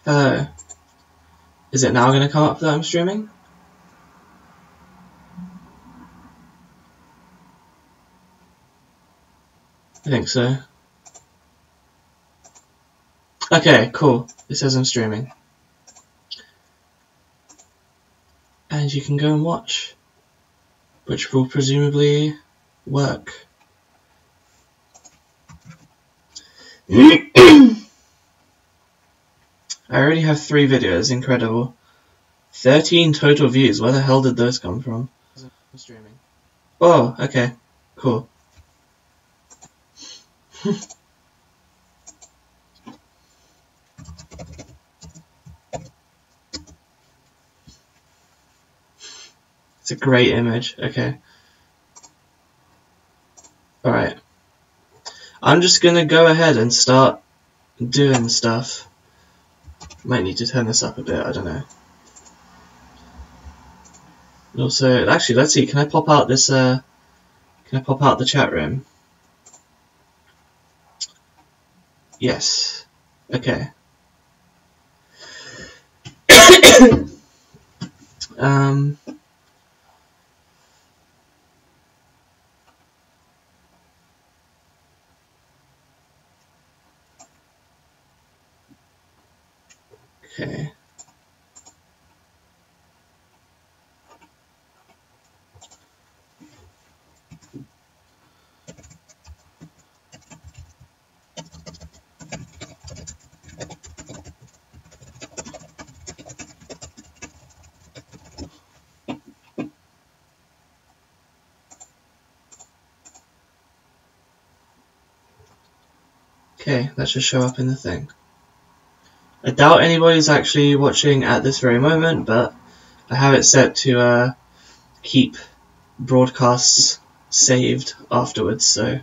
Hello. Is it now going to come up that I'm streaming? I think so. Okay, cool. It says I'm streaming. And you can go and watch, which will presumably work. I already have 3 videos, incredible. 13 total views, where the hell did those come from? I'm streaming. Oh, okay, cool. It's a great image, okay. Alright. I'm just gonna go ahead and start doing stuff. Might need to turn this up a bit, I don't know. And also, actually, let's see, can I pop out this, can I pop out the chat room? Yes. Okay. Okay. Okay, that should show up in the thing. I doubt anybody's actually watching at this very moment, but I have it set to keep broadcasts saved afterwards, so...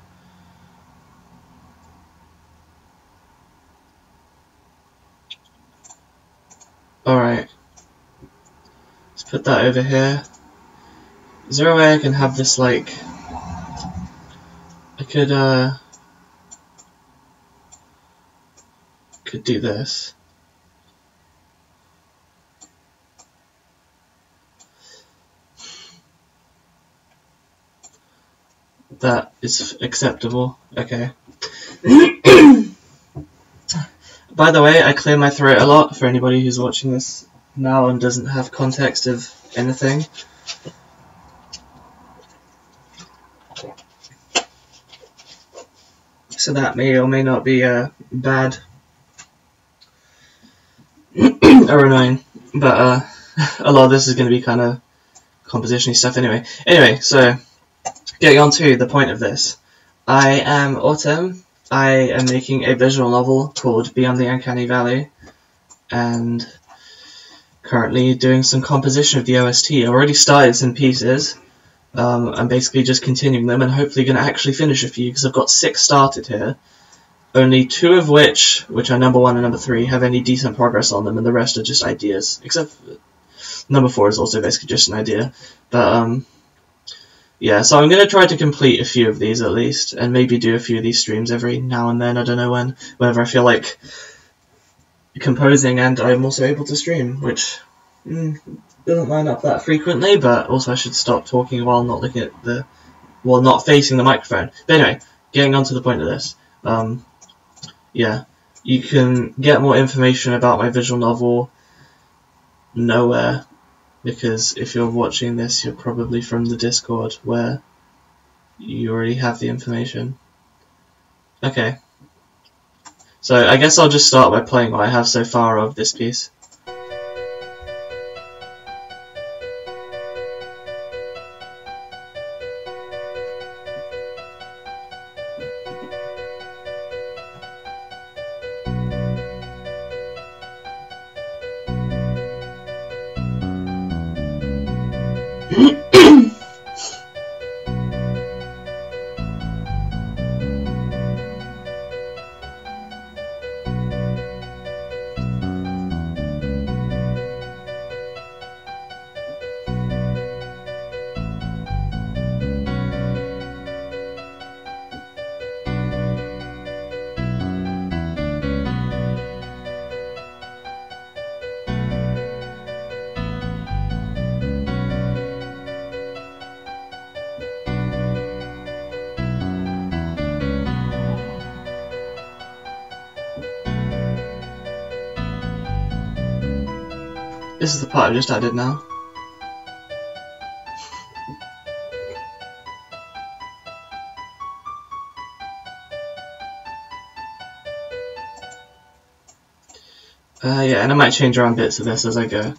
Alright. Let's put that over here. Is there a way I can have this, like... I could do this. That is acceptable. Okay. By the way, I clear my throat a lot for anybody who's watching this now and doesn't have context of anything. So that may or may not be bad or annoying, but a lot of this is going to be kind of composition-y stuff anyway. Anyway, so getting on to the point of this. I am Autumn. I am making a visual novel called Beyond the Uncanny Valley, and currently doing some composition of the OST. I've already started some pieces. I'm basically just continuing them and hopefully going to actually finish a few because I've got 6 started here. Only 2 of which are number 1 and number 3, have any decent progress on them, and the rest are just ideas. Except number 4 is also basically just an idea. But yeah, so I'm going to try to complete a few of these at least, and maybe do a few of these streams every now and then, I don't know when, whenever I feel like composing and I'm also able to stream, which doesn't line up that frequently, but also I should stop talking while not looking at not facing the microphone. But anyway, getting on to the point of this. Yeah, you can get more information about my visual novel nowhere, because if you're watching this, you're probably from the Discord, where you already have the information. Okay. So I guess I'll just start by playing what I have so far of this piece. This is the part I just added now. Yeah, and I might change around bits of this as I go.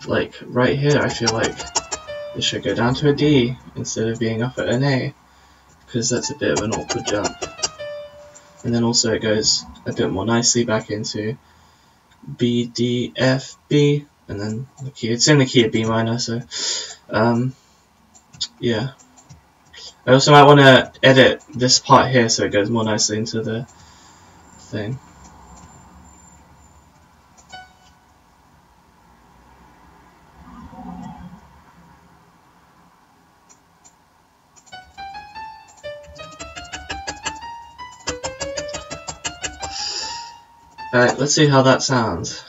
Like, right here, I feel like it should go down to a D instead of being up at an A, because that's a bit of an awkward jump. And then also it goes a bit more nicely back into B, D, F, B, and then the key. It's in the key of B minor, so yeah. I also might want to edit this part here so it goes more nicely into the thing. Alright, let's see how that sounds.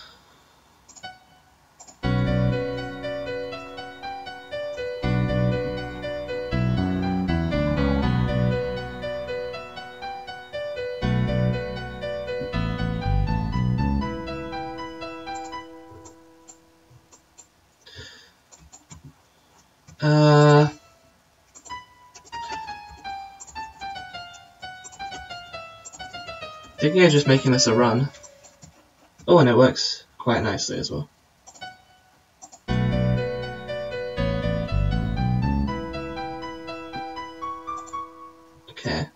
Thinking of just making this a run. Oh, and it works quite nicely as well. Okay.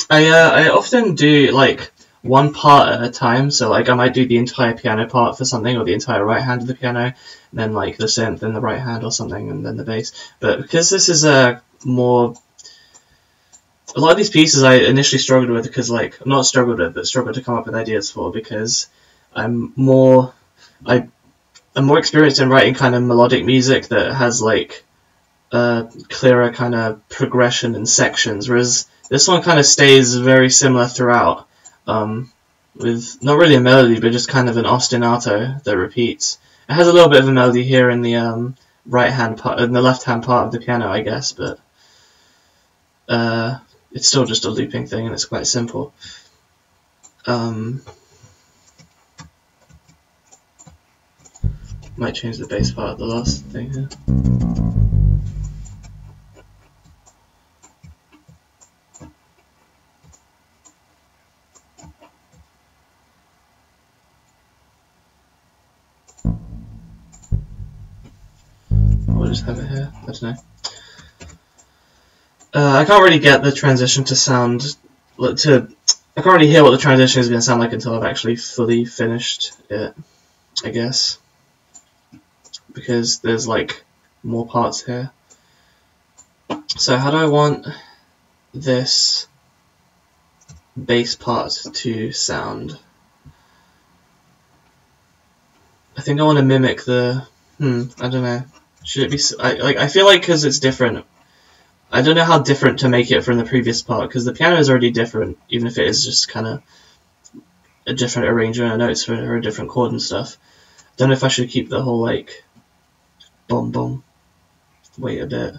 I often do like one part at a time, so like I might do the entire piano part for something, or the entire right hand of the piano, and then like the synth, then the right hand or something, and then the bass. But because this is a lot of these pieces I initially struggled with, because like, not struggled with, but struggled to come up with ideas for, because I'm more experienced in writing kind of melodic music that has like a clearer kind of progression and sections, whereas this one kind of stays very similar throughout, with not really a melody, but just kind of an ostinato that repeats. It has a little bit of a melody here in the right hand part, in the left hand part of the piano, I guess, but it's still just a looping thing, and it's quite simple. Might change the bass part of the last thing here. We'll just have it here. I don't know. I can't really get the transition to sound. I can't really hear what the transition is going to sound like until I've actually fully finished it, I guess, because there's like more parts here. So how do I want this bass part to sound? I think I want to mimic the. I don't know. Should it be? I feel like because it's different. I don't know how different to make it from the previous part, because the piano is already different, even if it is just kind of a different arrangement of notes for a different chord and stuff. I don't know if I should keep the whole like boom boom. Wait a bit.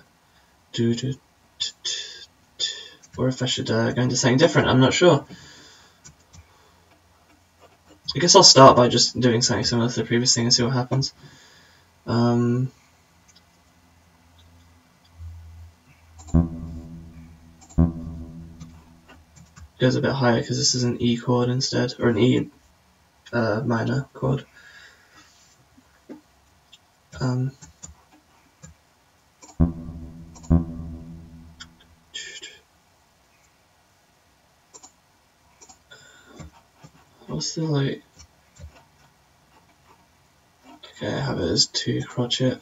Or if I should go into something different. I'm not sure. I guess I'll start by just doing something similar to the previous thing and see what happens. Goes a bit higher because this is an E chord instead, or an E minor chord. What's the like? Okay, I have it as 2 crotchet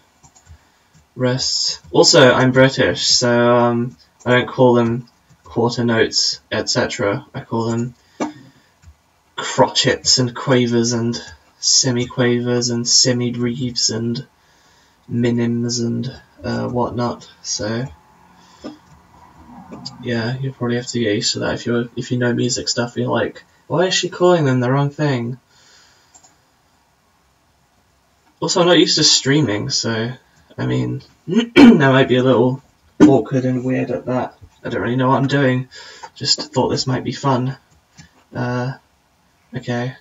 rests. Also, I'm British, so I don't call them quarter notes, etc. I call them crotchets and quavers and semi-quavers and semi-breathes and minims and whatnot. So yeah, you probably have to get used to that if you know music stuff. You're like, why is she calling them the wrong thing? Also, I'm not used to streaming, so I mean, that might be a little awkward and weird at that. I don't really know what I'm doing. Just thought this might be fun. Okay.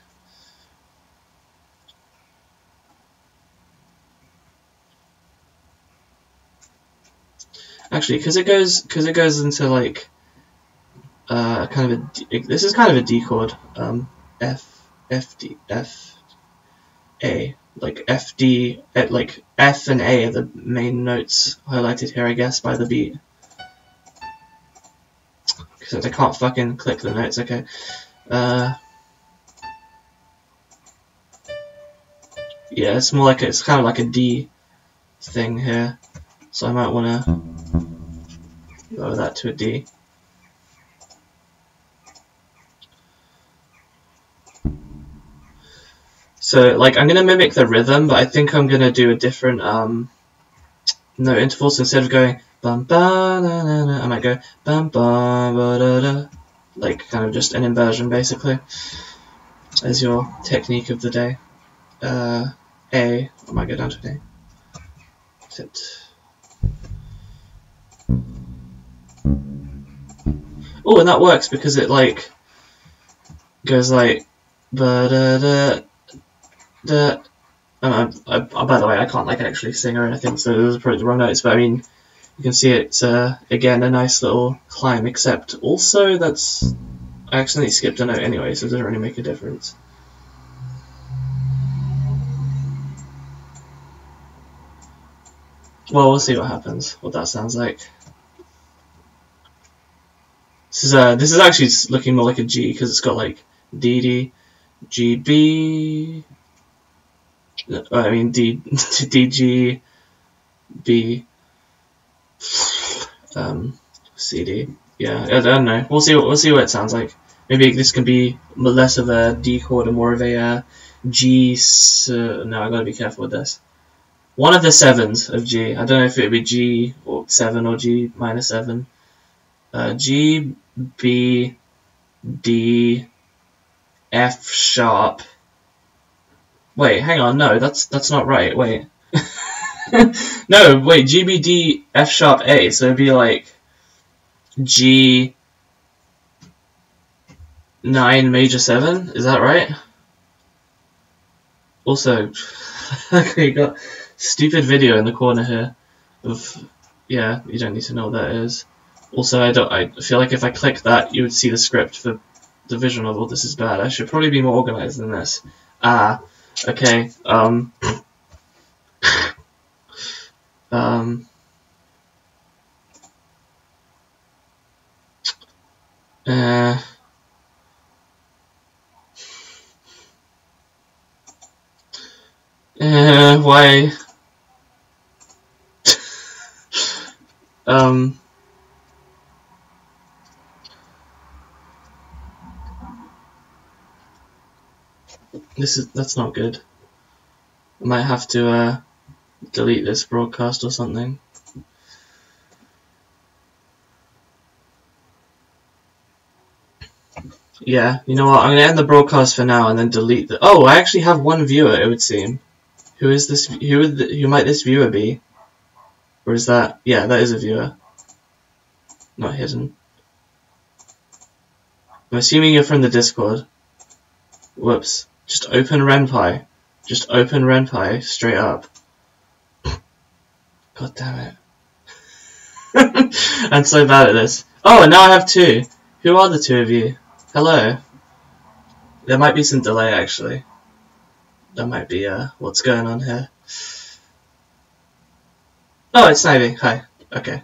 Actually, because it goes into like kind of this is kind of a D chord. F D F A, like F D, like F and A are the main notes highlighted here, I guess, by the beat. Because I can't fucking click the notes. Okay. Yeah, it's more like it's kind of like a D thing here, so I might want to lower that to a D. So, like, I'm gonna mimic the rhythm, but I think I'm gonna do a different note interval. So instead of going bum ba na na na, I might go bum ba ba da da, like kind of just an inversion, basically, as your technique of the day. A, I might go down to an A. Except. Oh, and that works because it like goes like ba da da da. By the way, I can't like actually sing or anything, so those are probably the wrong notes. But I mean, you can see it's again a nice little climb. Except also that's I accidentally skipped a note anyway, so it doesn't really make a difference. Well, we'll see what happens. What that sounds like. This is actually looking more like a G because it's got like D D G B. I mean D D G B C D. Yeah, I don't know. We'll see what it sounds like. Maybe this can be less of a D chord and more of a G. No, I gotta be careful with this. One of the sevens of G. I don't know if it would be G or 7 or G minus 7. G, B, D, F sharp. Wait, hang on. No, that's not right. Wait. No, wait. G, B, D, F sharp, A. So it'd be like G 9 major 7. Is that right? Also, okay, you got stupid video in the corner here of, yeah, you don't need to know what that is. Also, I feel like if I click that, you would see the script for the visual novel. This is bad. I should probably be more organized than this. Okay, why? That's not good. I might have to delete this broadcast or something. Yeah, you know what? I'm gonna end the broadcast for now and then delete the. Oh, I actually have one viewer. It would seem. Who is this? Who might this viewer be? Or is that? Yeah, that is a viewer. Not hidden. I'm assuming you're from the Discord. Whoops. Just open RenPy. Just open RenPy straight up. God damn it. I'm so bad at this. Oh, and now I have 2. Who are the 2 of you? Hello. There might be some delay actually. That might be what's going on here. Oh, it's Snivy. Hi. Okay.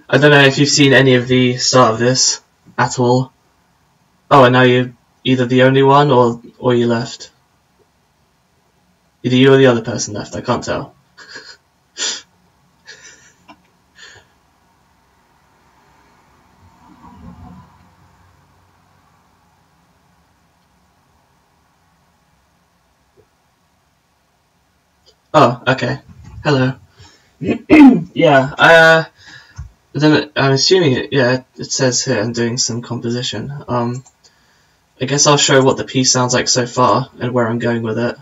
I don't know if you've seen any of the start of this at all. Oh, and now you're either the only one or you left. Either you or the other person left. I can't tell. Oh, okay. Hello. Yeah, then I'm assuming it says here I'm doing some composition. I guess I'll show what the piece sounds like so far and where I'm going with it.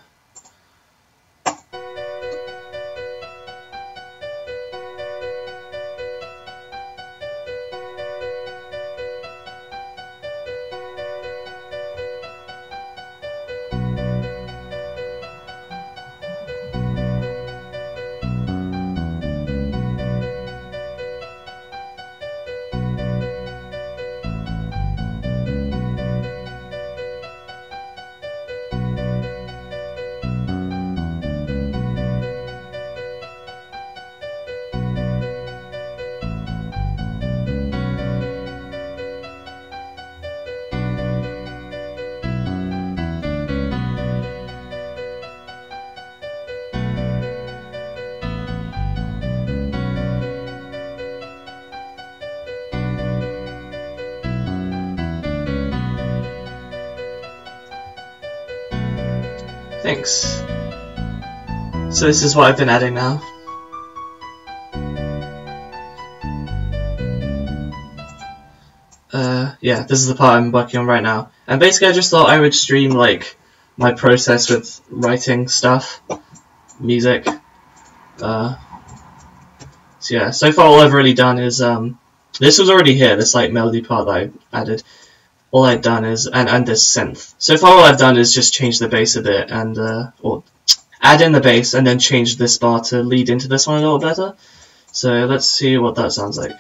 Thanks. So this is what I've been adding now. Yeah, this is the part I'm working on right now. And basically I just thought I would stream like my process with writing stuff, music. So yeah, so far all I've really done is this was already here, this like melody part that I added. All I've done is and this synth. So far all I've done is just change the bass a bit and or add in the bass and then change this bar to lead into this one a little better. So let's see what that sounds like.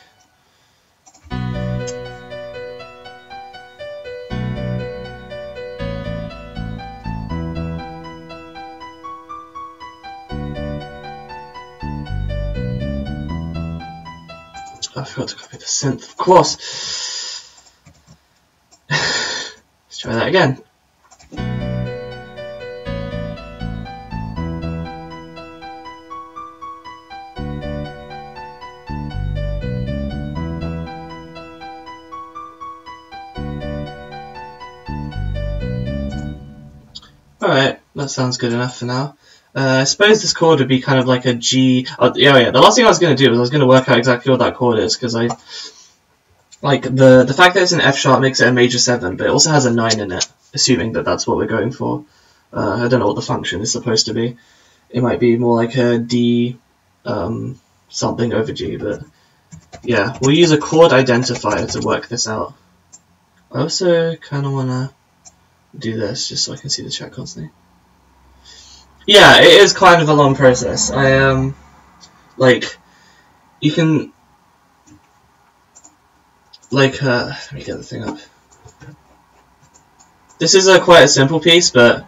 I forgot to copy the synth, of course. Let's try that again. Alright, that sounds good enough for now. I suppose this chord would be kind of like a G. Oh yeah, the last thing I was going to do was I was going to work out exactly what that chord is, because I like the fact that it's an F sharp makes it a major 7, but it also has a 9 in it, assuming that that's what we're going for. I don't know what the function is supposed to be. It might be more like a D something over G, but yeah, we'll use a chord identifier to work this out. I also kind of want to do this just so I can see the chat constantly. Yeah, it is kind of a long process. I like you can like let me get the thing up. This is quite a simple piece, but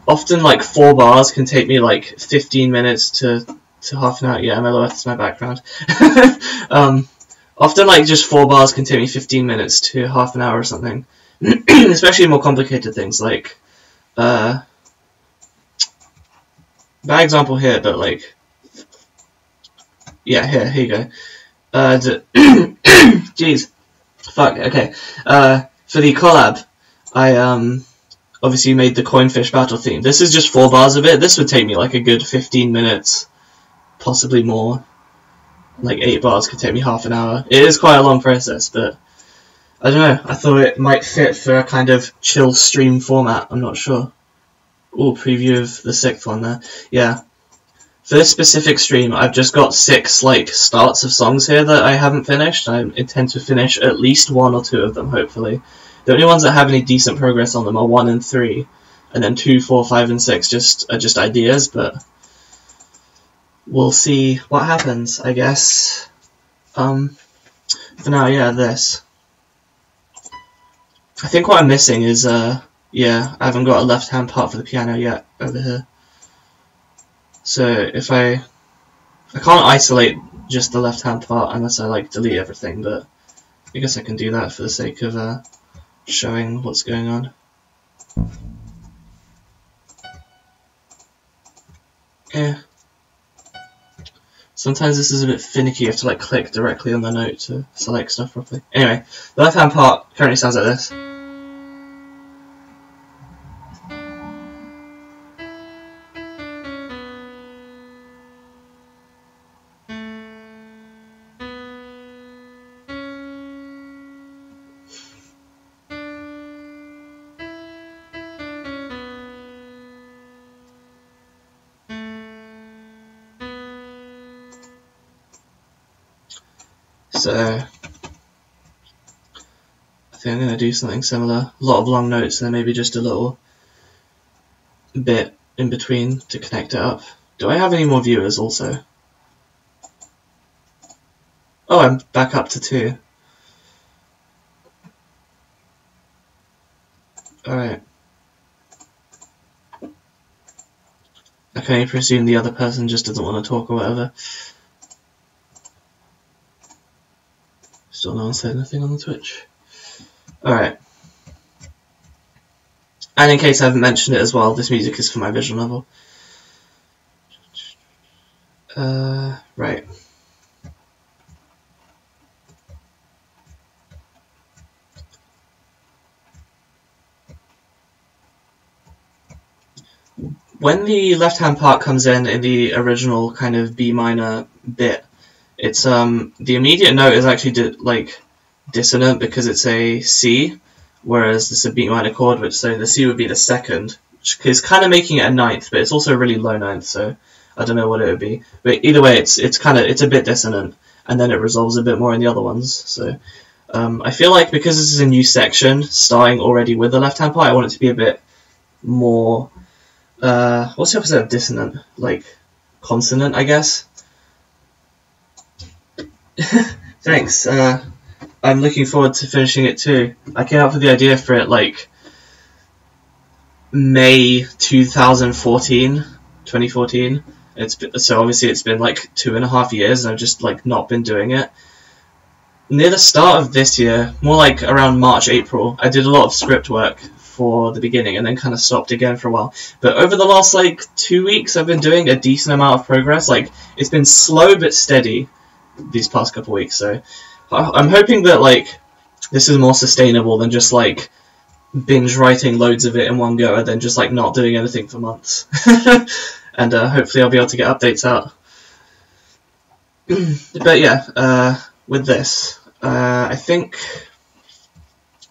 often like 4 bars can take me like 15 minutes to half an hour. Yeah, MLOF is my background. Often like just 4 bars can take me 15 minutes to half an hour or something. Especially more complicated things like bad example here, but like yeah, here you go. Jeez, fuck. Okay. For the collab, I obviously made the Coinfish battle theme. This is just 4 bars of it. This would take me like a good 15 minutes, possibly more. Like 8 bars could take me half an hour. It is quite a long process, but I don't know. I thought it might fit for a kind of chill stream format. I'm not sure. Ooh, preview of the 6th one there. Yeah. For this specific stream, I've just got 6 like starts of songs here that I haven't finished. I intend to finish at least 1 or 2 of them, hopefully. The only ones that have any decent progress on them are 1 and 3, and then 2, 4, 5, and 6 are just ideas. But we'll see what happens, I guess. For now, yeah, this. I think what I'm missing is yeah, I haven't got a left-hand part for the piano yet over here. So if I can't isolate just the left-hand part unless I like delete everything, but I guess I can do that for the sake of showing what's going on. Yeah. Sometimes this is a bit finicky, you have to like click directly on the note to select stuff properly. Anyway, the left-hand part currently sounds like this. So I think I'm going to do something similar. A lot of long notes and then maybe just a little bit in between to connect it up. Do I have any more viewers also? Oh, I'm back up to 2. Alright. I can only presume the other person just doesn't want to talk or whatever. Still no one said anything on the Twitch. Alright. And in case I haven't mentioned it as well, this music is for my visual novel. Right. when the left-hand part comes in the original kind of B minor bit, it's the immediate note is actually dissonant because it's a C, whereas this is a B minor chord, which so the C would be the second, which is kind of making it a ninth, but it's also a really low ninth, so I don't know what it would be. But either way, it's a bit dissonant, and then it resolves a bit more in the other ones. So I feel like because this is a new section starting already with the left-hand part, I want it to be a bit more. What's the opposite of dissonant? Like consonant, I guess. Thanks. I'm looking forward to finishing it too. I came up with the idea for it like May 2014. So obviously it's been like 2.5 years and I've just like not been doing it. Near the start of this year, more like around March, April, I did a lot of script work for the beginning and then kind of stopped again for a while. But over the last like 2 weeks I've been doing a decent amount of progress. Like it's been slow but steady these past couple weeks, so I'm hoping that like this is more sustainable than just like binge writing loads of it in one go and then just like not doing anything for months. And hopefully I'll be able to get updates out. But yeah, with this, I think,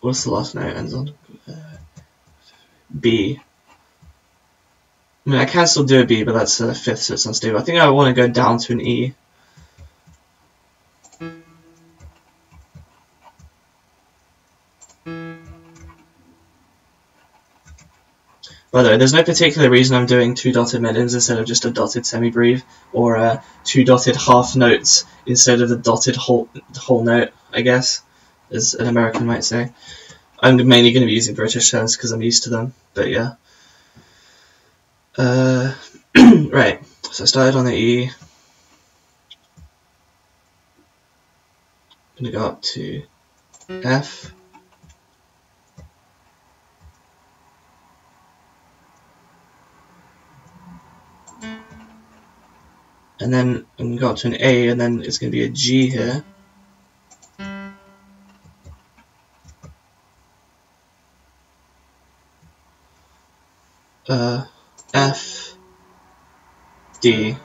what's the last note it ends on? B. I mean, I can still do a B, but that's a fifth, so it's unstable. I think I want to go down to an E. By the way, there's no particular reason I'm doing 2 dotted mid-ins instead of just a dotted semi-breve, or 2 dotted half notes instead of the dotted whole note, I guess, as an American might say. I'm mainly going to be using British terms because I'm used to them, but yeah. Right, so I started on the E. I'm going to go up to F. And then I'm going to go up to an A, and then it's going to be a G here. F, D.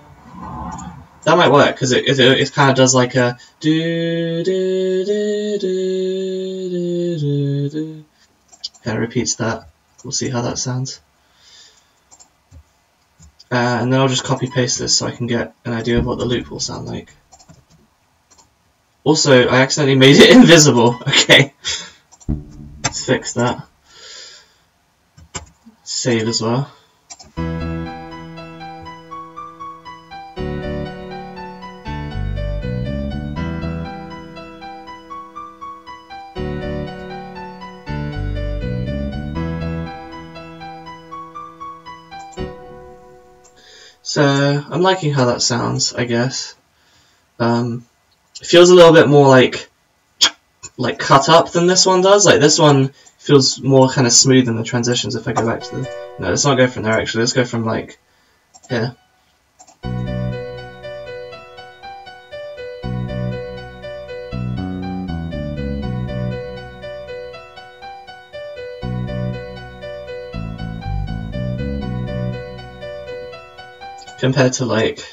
That might work, because it kind of does like a do do do do do do do. Kind of repeats that. We'll see how that sounds. And then I'll just copy paste this so I can get an idea of what the loop will sound like. Also, I accidentally made it invisible. Okay. Let's fix that. Save as well. So I'm liking how that sounds, I guess. It feels a little bit more like cut up than this one does. Like this one feels more kind of smooth in the transitions. If I go back to the no, let's not go from there actually. Let's go from like here. Compared to like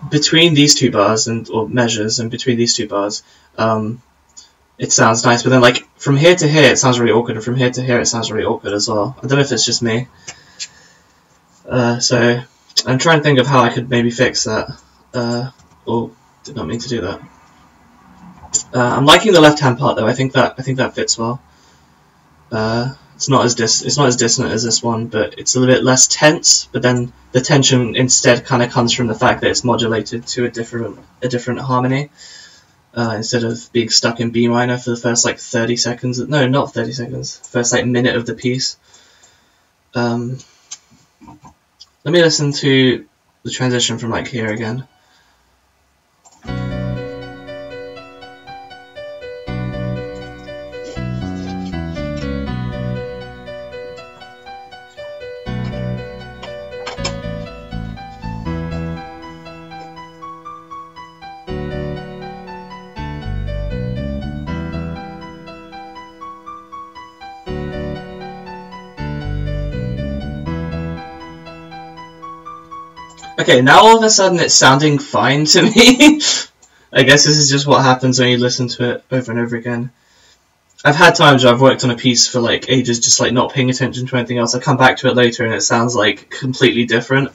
between these two bars or measures and between these two bars, it sounds nice, but then like from here to here it sounds really awkward, and from here to here it sounds really awkward as well. I don't know if it's just me. So I'm trying to think of how I could maybe fix that. Oh, did not mean to do that. I'm liking the left-hand part though. I think that fits well. It's not as dissonant as this one, but it's a little bit less tense. But then the tension instead kind of comes from the fact that it's modulated to a different harmony, instead of being stuck in B minor for the first like 30 seconds. No, not 30 seconds. First like minute of the piece. Let me listen to the transition from like here again. Okay, now all of a sudden it's sounding fine to me. I guess this is just what happens when you listen to it over and over again. I've had times where I've worked on a piece for like ages, just like not paying attention to anything else. I come back to it later and it sounds like completely different.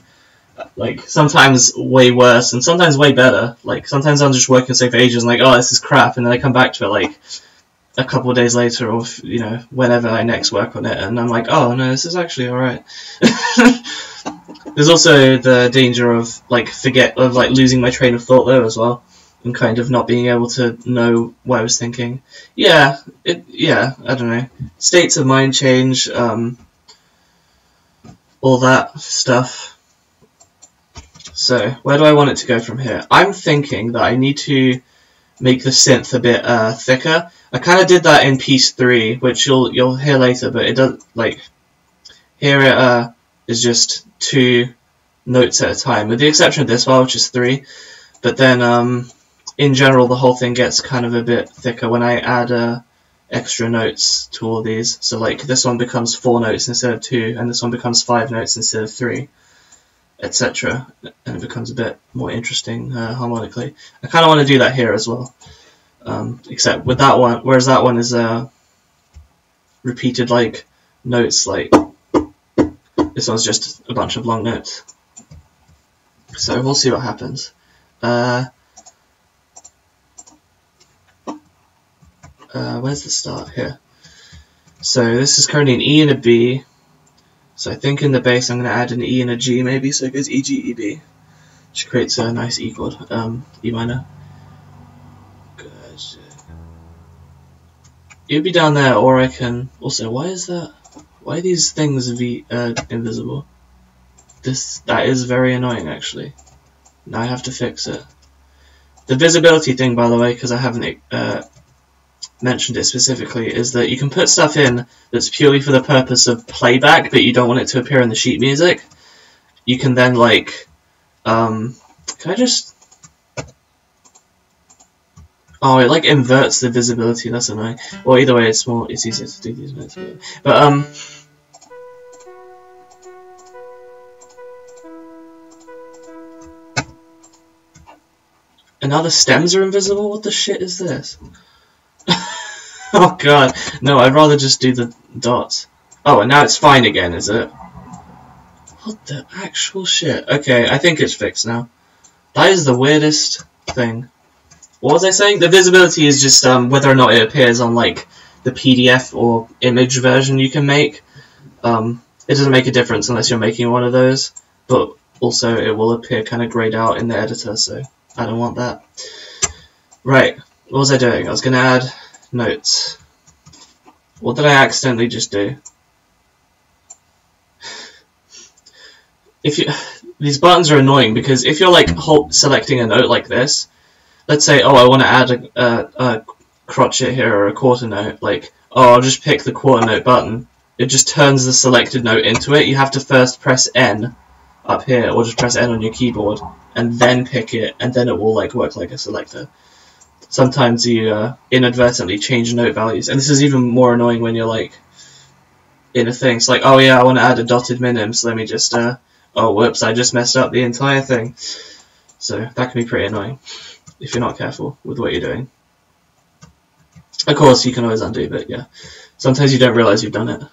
Like sometimes way worse and sometimes way better. Like sometimes I'm just working say for ages and like, oh, this is crap, and then I come back to it like a couple of days later, or you know, whenever I next work on it, and I'm like, oh no, this is actually alright. There's also the danger of like losing my train of thought though as well, and kind of not being able to know what I was thinking. Yeah, I don't know. States of mind change, all that stuff. So, where do I want it to go from here? I'm thinking that I need to make the synth a bit thicker. I kind of did that in piece 3, which you'll hear later, but it does, like, here it is just 2 notes at a time, with the exception of this one, which is 3. But then, in general, the whole thing gets kind of a bit thicker when I add extra notes to all these. So, like, this one becomes 4 notes instead of 2, and this one becomes 5 notes instead of 3. Etc., and it becomes a bit more interesting harmonically. I kind of want to do that here as well, except with that one, whereas that one is repeated like notes, like this one's just a bunch of long notes. So we'll see what happens. Where's the start? Here. So this is currently an E and a B. So I think in the bass I'm going to add an E and a G maybe, so it goes E, G, E, B, which creates a nice E chord, E minor. Good. It would be down there, or I can, also, why is that, why are these things invisible? That is very annoying actually. Now I have to fix it. The visibility thing, by the way, because I haven't mentioned it specifically, is that you can put stuff in that's purely for the purpose of playback, but you don't want it to appear in the sheet music. You can then like, can I just? Oh, it like inverts the visibility. That's annoying. Well, either way, it's easier to do these notes. But and now the stems are invisible. What the shit is this? Oh god, no, I'd rather just do the dots. Oh, and now it's fine again, is it? What the actual shit? Okay, I think it's fixed now. That is the weirdest thing. What was I saying? The visibility is just whether or not it appears on like the PDF or image version you can make. It doesn't make a difference unless you're making one of those, but also it will appear kind of grayed out in the editor, so I don't want that. Right, what was I doing? I was going to add notes. What did I accidentally just do? These buttons are annoying because if you're like selecting a note like this, let's say, oh, I want to add a crotchet here or a quarter note, like, oh, I'll just pick the quarter note button. It just turns the selected note into it. You have to first press N up here, or just press N on your keyboard, and then pick it, and then it will like work like a selector. Sometimes you inadvertently change note values, and this is even more annoying when you're like in a thing. It's like, oh yeah, I want to add a dotted minim, so let me just oh whoops, I just messed up the entire thing. So that can be pretty annoying if you're not careful with what you're doing. Of course, you can always undo, but yeah, sometimes you don't realize you've done it.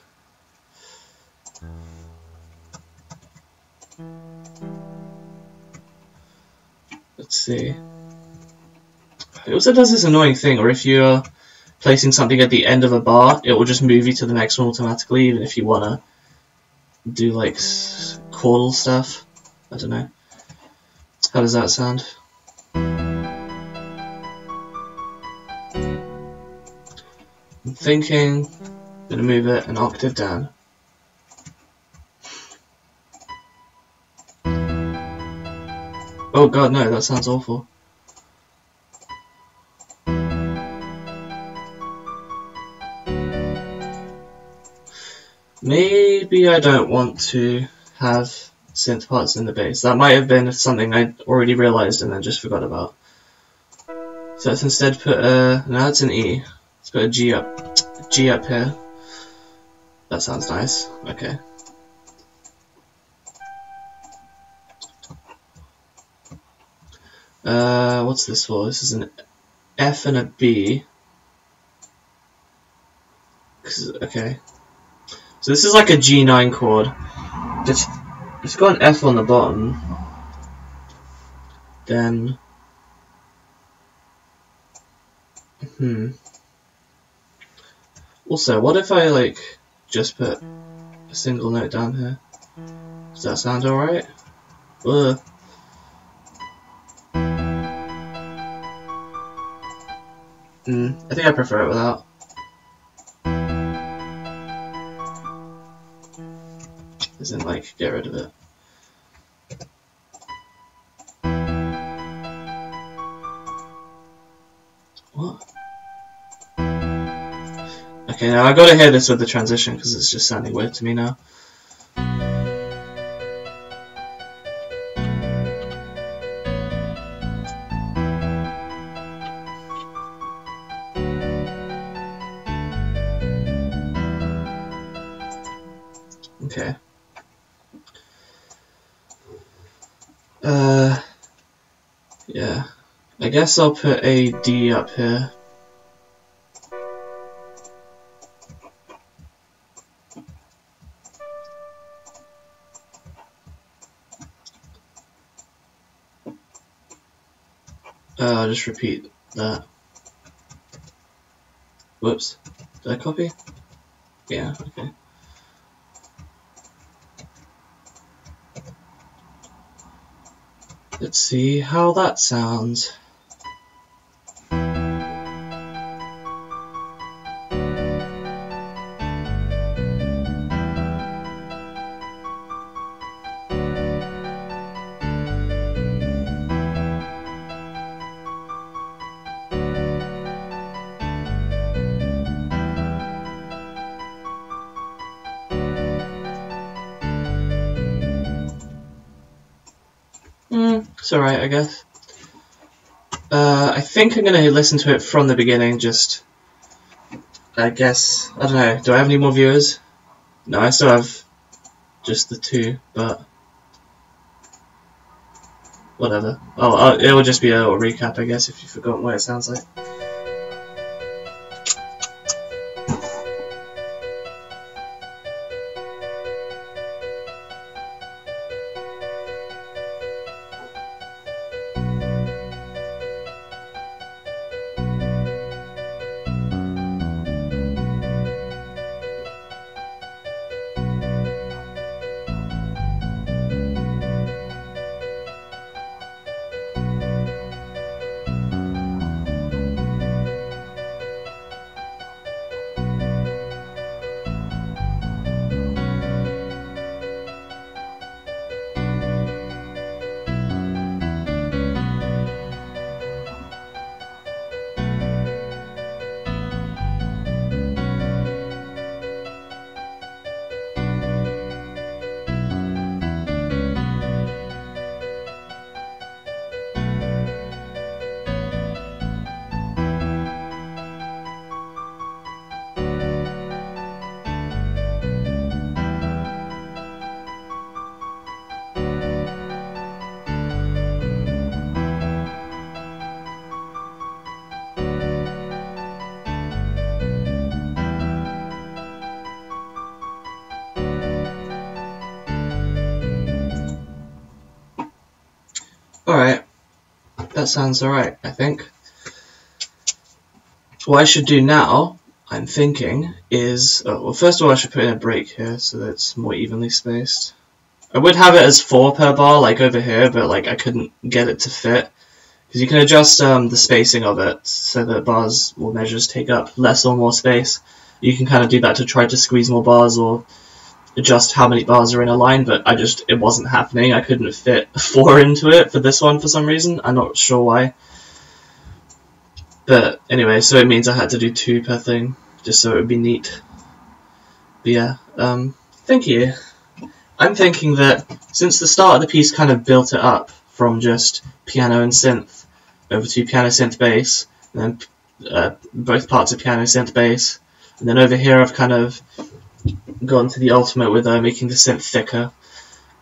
Let's see. It also does this annoying thing, or if you're placing something at the end of a bar, it will just move you to the next one automatically, even if you want to do like chordal stuff. I don't know. How does that sound? I'm thinking, I'm going to move it an octave down. Oh god, no, that sounds awful. Maybe I don't want to have synth parts in the bass. That might have been something I already realised and then just forgot about. So let's instead put now it's an E. Let's put a G up here. That sounds nice. Okay. What's this for? This is an F and a B. Okay. So this is like a G9 chord. It's got an F on the bottom. Then... Also, what if I, like, just put a single note down here? Does that sound alright? I think I prefer it without. As in, like, get rid of it. What? Okay, now I gotta hear this with the transition because it's just sounding weird to me now. Okay. Yeah. I guess I'll put a D up here. I'll just repeat that. Whoops. Did I copy? Yeah, okay. Let's see how that sounds. It's alright, I guess. I think I'm gonna listen to it from the beginning, just... I guess... I don't know, do I have any more viewers? No, I still have just the 2, but... whatever. Oh, it will just be a little recap, I guess, if you've forgotten what it sounds like. Alright, that sounds alright, I think. What I should do now, I'm thinking, is... oh, well, first of all I should put in a break here so that it's more evenly spaced. I would have it as 4 per bar, like over here, but like I couldn't get it to fit. Because you can adjust the spacing of it so that bars or measures take up less or more space. You can kind of do that to try to squeeze more bars or adjust how many bars are in a line, but it wasn't happening. I couldn't fit 4 into it for this one for some reason. I'm not sure why. But anyway, so it means I had to do 2 per thing, just so it would be neat. But yeah, thank you. I'm thinking that since the start of the piece kind of built it up from just piano and synth over to piano, synth, bass, and then both parts of piano, synth, bass, and then over here I've kind of gone to the ultimate with making the synth thicker.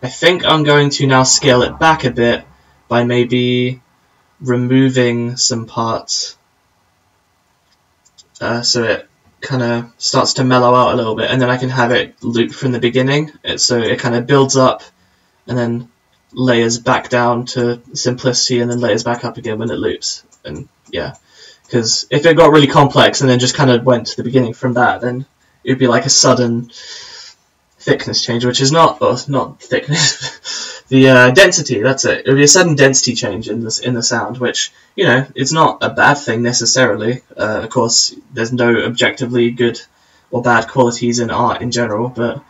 I think I'm going to now scale it back a bit by maybe removing some parts so it kind of starts to mellow out a little bit, and then I can have it loop from the beginning, so it kind of builds up and then layers back down to simplicity and then layers back up again when it loops. And yeah, because if it got really complex and then just kind of went to the beginning from that, then it would be like a sudden thickness change, which is not thickness, the density, that's it. It would be a sudden density change in the sound, which, you know, it's not a bad thing necessarily. Of course, there's no objectively good or bad qualities in art in general, but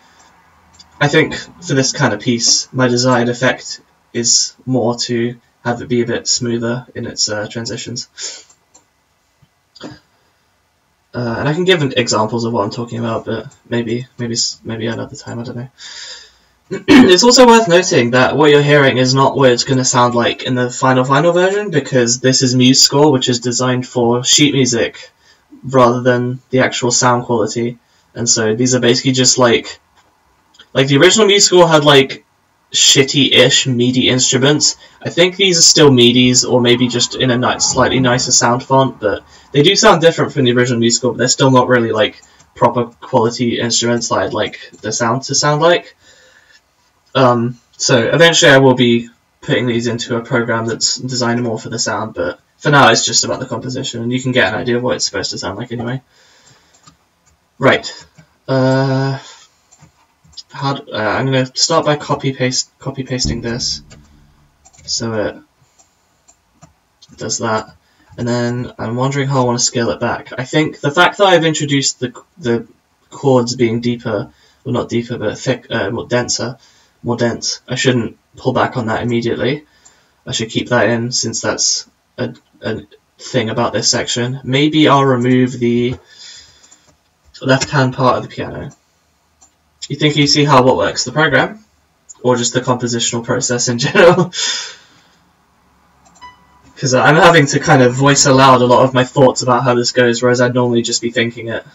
I think for this kind of piece, my desired effect is more to have it be a bit smoother in its transitions. And I can give examples of what I'm talking about, but maybe another time, I don't know. It's also worth noting that what you're hearing is not what it's going to sound like in the final version, because this is MuseScore, which is designed for sheet music rather than the actual sound quality. And so these are basically just like the original MuseScore had like shitty-ish MIDI instruments. I think these are still MIDIs, or maybe just in a slightly nicer sound font, but they do sound different from the original MuseScore, but they're still not really like proper quality instruments that I'd like the sound to sound like. So eventually I will be putting these into a program that's designed more for the sound, but for now it's just about the composition, and you can get an idea of what it's supposed to sound like anyway. Right. I'm going to start by copy pasting this, so it does that, and then I'm wondering how I want to scale it back. I think the fact that I've introduced the chords being deeper, well, not deeper, but thick, more dense, I shouldn't pull back on that immediately. I should keep that in, since that's a thing about this section. Maybe I'll remove the left-hand part of the piano. You think you see how what works, the program, or just the compositional process in general? Because I'm having to kind of voice aloud a lot of my thoughts about how this goes, whereas I'd normally just be thinking it.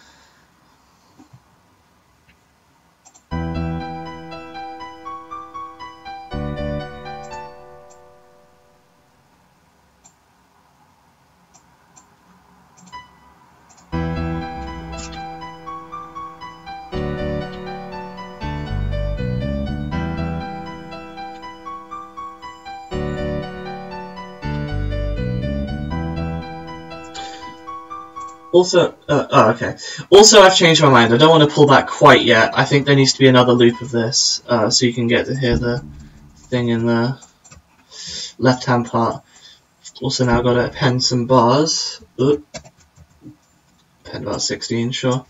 Also, okay. Also, I've changed my mind. I don't want to pull back quite yet. I think there needs to be another loop of this, so you can get to hear the thing in the left-hand part. Also, now I've got to append some bars. Append about 16, sure.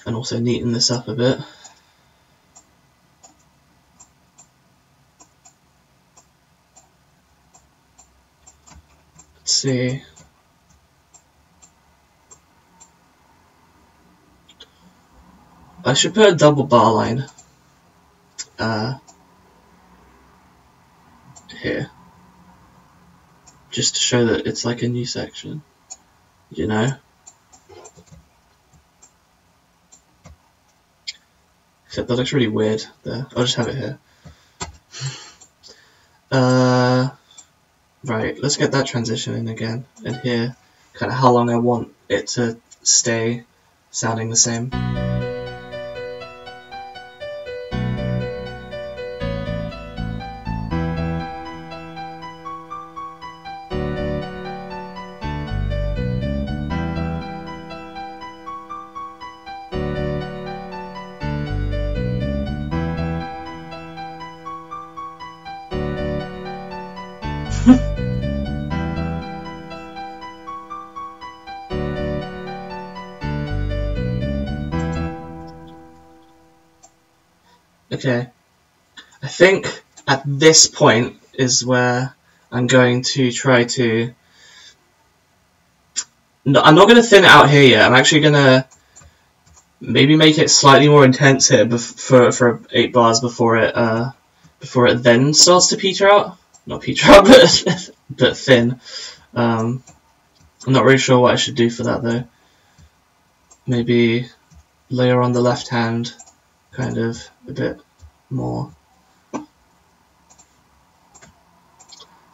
And also neaten this up a bit. Let's see. I should put a double bar line here, just to show that it's like a new section, you know? Except that looks really weird there. I'll just have it here. Right, let's get that transition in again, and here, kind of how long I want it to stay sounding the same. Okay, I think at this point is where I'm going to try to... No, I'm not going to thin it out here yet. I'm actually going to maybe make it slightly more intense here for 8 bars before it then starts to peter out. Not peter out, but thin. I'm not really sure what I should do for that though. Maybe layer on the left hand, kind of a bit more.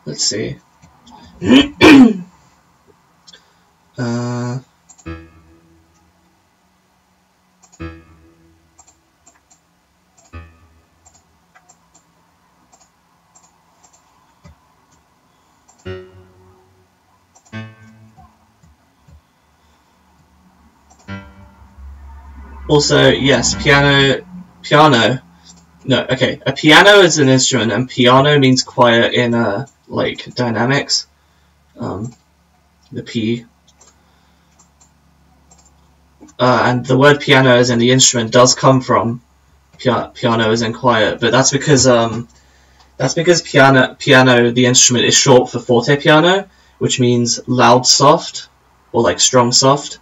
Let's see. Also, yes, piano. No, okay. A piano is an instrument, and piano means quiet in like dynamics. The P. And the word piano as in the instrument does come from piano as in quiet, but that's because piano the instrument is short for forte piano, which means loud soft or like strong soft.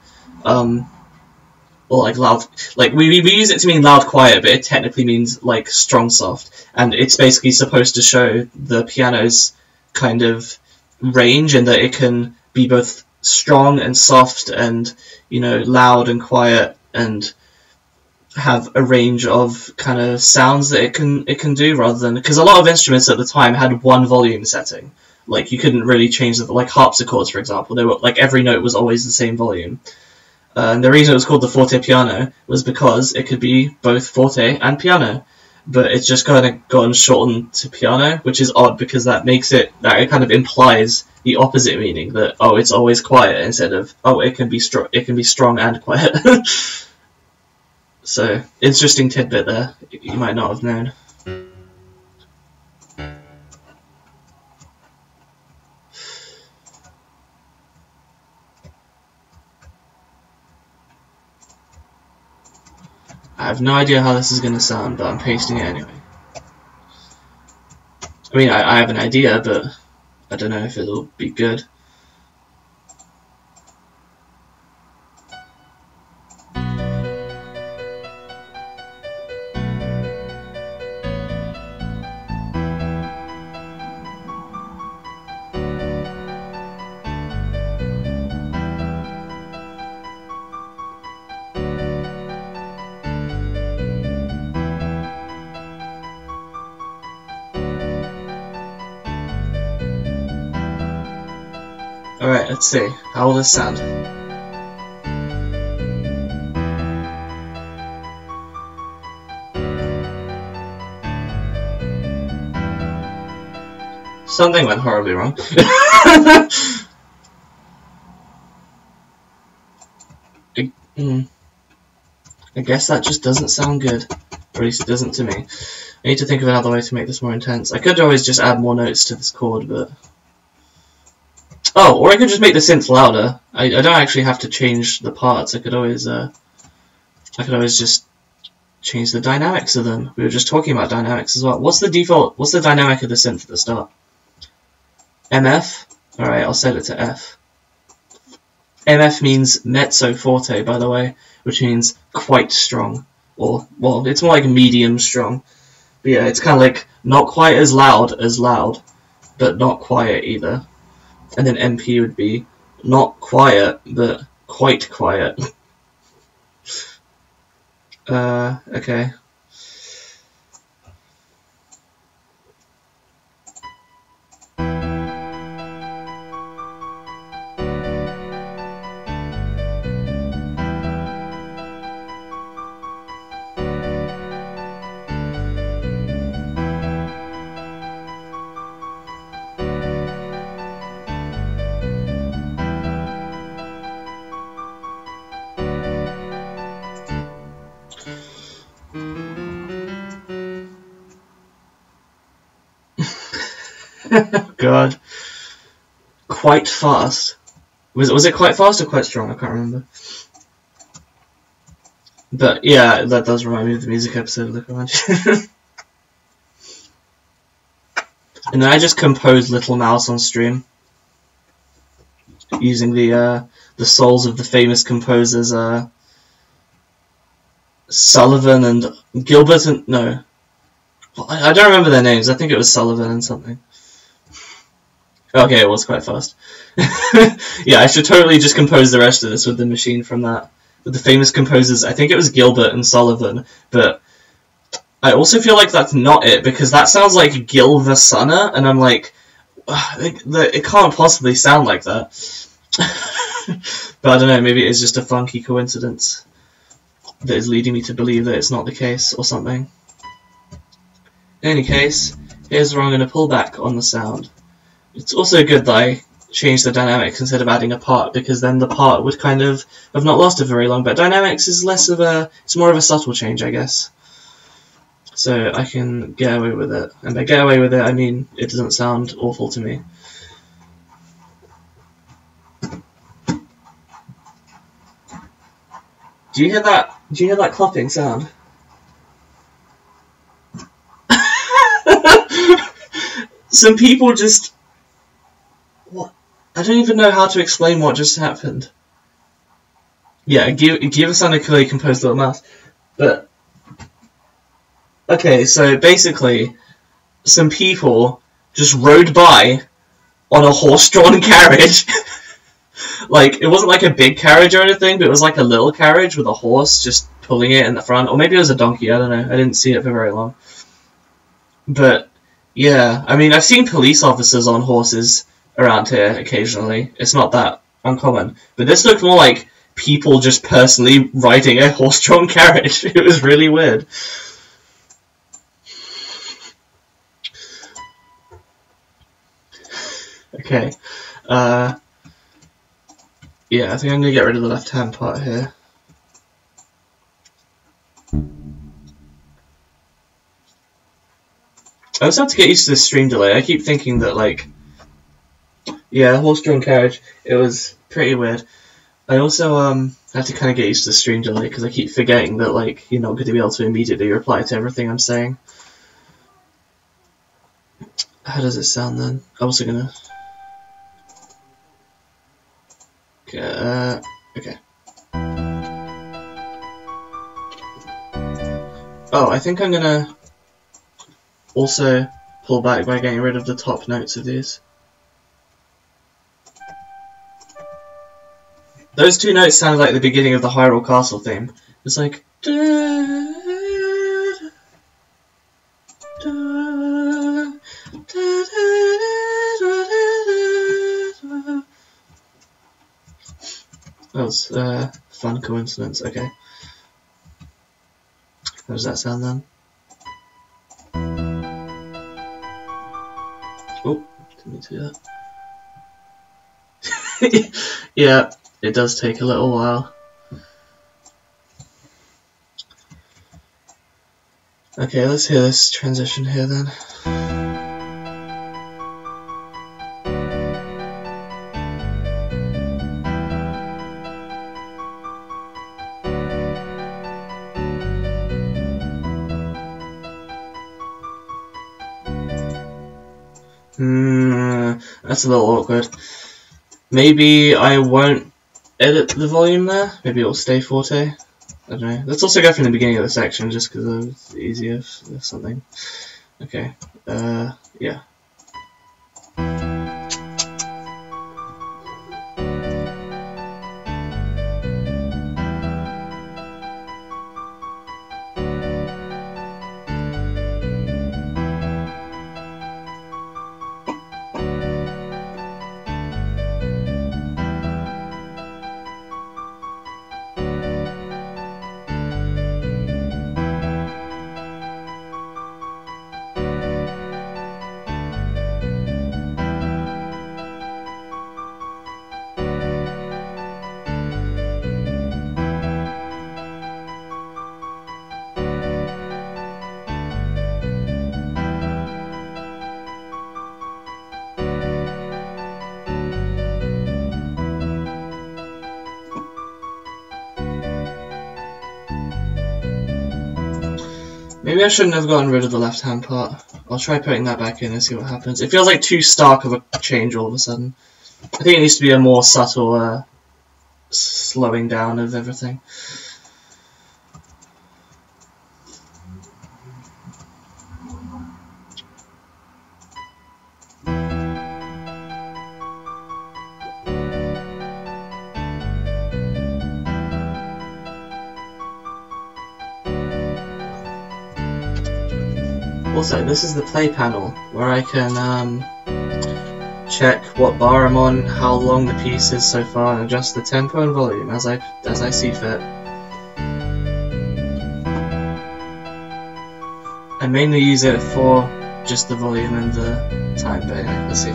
Or like loud, like we use it to mean loud quiet, but it technically means like strong soft, and it's basically supposed to show the piano's kind of range, and that it can be both strong and soft, and loud and quiet, and have a range of kind of sounds that it can do, rather than, because a lot of instruments at the time had one volume setting, like you couldn't really change the, like harpsichords for example, they were like every note was always the same volume. And the reason it was called the forte piano was because it could be both forte and piano, but it's just kind of gotten shortened to piano, which is odd because that kind of implies the opposite meaning, that it's always quiet, instead of it can be strong and quiet. So interesting tidbit there, you might not have known. I have no idea how this is going to sound, but I'm pasting it anyway. I mean, I have an idea, but I don't know if it'll be good. Alright, let's see. How will this sound? Something went horribly wrong. I guess that just doesn't sound good. Or at least it doesn't to me. I need to think of another way to make this more intense. I could always just add more notes to this chord, but... Oh, or I could just make the synth louder. I don't actually have to change the parts. I could always just change the dynamics of them. We were just talking about dynamics as well. What's the dynamic of the synth at the start? MF? Alright, I'll set it to F. MF means mezzo forte, by the way, which means quite strong. Or, well, it's more like medium strong. But yeah, it's kind of like not quite as loud, but not quiet either. And then MP would be not quiet, but quite quiet. Okay. God. Quite fast. Was it quite fast or quite strong? I can't remember. But yeah, that does remind me of the music episode of the Command. And then I just composed Little Mouse on stream using the souls of the famous composers Sullivan and Gilbert and no, I don't remember their names. I think it was Sullivan and something. Okay, it was quite fast. Yeah, I should totally just compose the rest of this with the machine from that. With the famous composers, I think it was Gilbert and Sullivan, but I also feel like that's not it, because that sounds like Gil the Sunner, and I'm like, it can't possibly sound like that. But I don't know, maybe it's just a funky coincidence that is leading me to believe that it's not the case or something. In any case, here's where I'm going to pull back on the sound. It's also good that I changed the dynamics instead of adding a part, because then the part would kind of have not lasted very long, but dynamics is it's more of a subtle change, I guess. So I can get away with it. And by get away with it, I mean it doesn't sound awful to me. Do you hear that? Do you hear that clapping sound? Some people just... What? I don't even know how to explain what just happened. Yeah, give a sound a clearly composed little mouse. But... Okay, so basically, some people just rode by on a horse-drawn carriage. Like, it wasn't like a big carriage or anything, but it was like a little carriage with a horse just pulling it in the front. Or maybe it was a donkey, I don't know. I didn't see it for very long. But, yeah, I mean, I've seen police officers on horses around here occasionally. It's not that uncommon. But this looked more like people just personally riding a horse-drawn carriage. It was really weird. Okay, yeah, I think I'm going to get rid of the left-hand part here. I also have to get used to this stream delay. I keep thinking that, like, yeah, horse-drawn carriage, it was pretty weird. I also have to kind of get used to the stream delay, because I keep forgetting that, like, you're not going to be able to immediately reply to everything I'm saying. How does it sound then? I'm also going to... Okay. Oh, I think I'm gonna also pull back by getting rid of the top notes of these. Those two notes sounded like the beginning of the Hyrule Castle theme. It's like... That was a fun coincidence, okay. How does that sound then? Oh, didn't mean to do that. Yeah, it does take a little while. Okay, let's hear this transition here then. That's a little awkward. Maybe I won't edit the volume there. Maybe it'll stay forte. I don't know. Let's also go from the beginning of the section, just because it's easier if something. Okay. Yeah. Maybe I shouldn't have gotten rid of the left-hand part. I'll try putting that back in and see what happens. It feels like too stark of a change all of a sudden. I think it needs to be a more subtle slowing down of everything. Also, this is the play panel, where I can check what bar I'm on, how long the piece is so far, and adjust the tempo and volume as I see fit. I mainly use it for just the volume and the time, but anyway, let's see.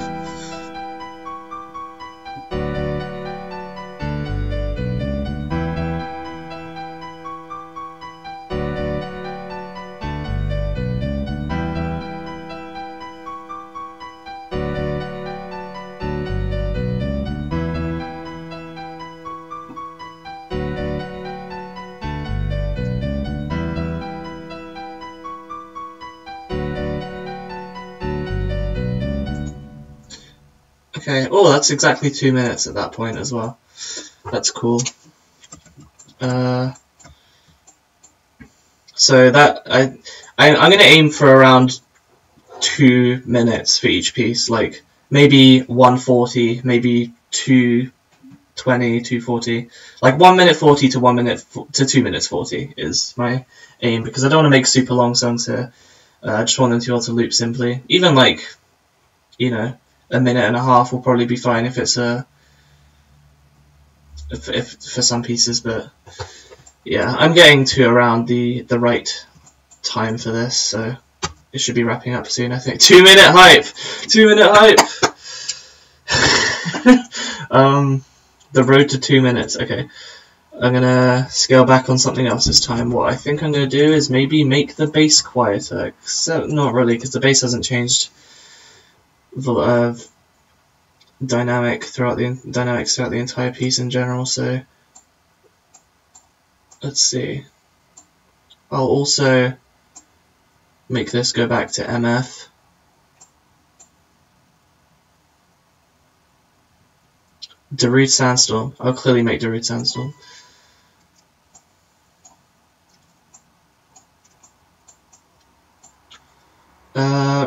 Okay, oh, that's exactly 2 minutes at that point as well. That's cool. So that I'm gonna aim for around 2 minutes for each piece, like maybe 1:40, maybe 2:20, 2:40, like 1 minute 40 to 1 minute to 2 minutes 40 is my aim, because I don't want to make super long songs here. I just want them to be able to loop simply. Even like, you know, a minute and a half will probably be fine if it's if for some pieces, but yeah, I'm getting to around the right time for this, so it should be wrapping up soon, I think. 2 minute hype! 2 minute hype! The road to 2 minutes, okay. I'm gonna scale back on something else this time. What I think I'm gonna do is maybe make the bass quieter. So, not really, because the bass hasn't changed dynamics throughout the entire piece in general, so let's see. I'll also make this go back to MF. Darude Sandstorm. I'll clearly make Darude Sandstorm.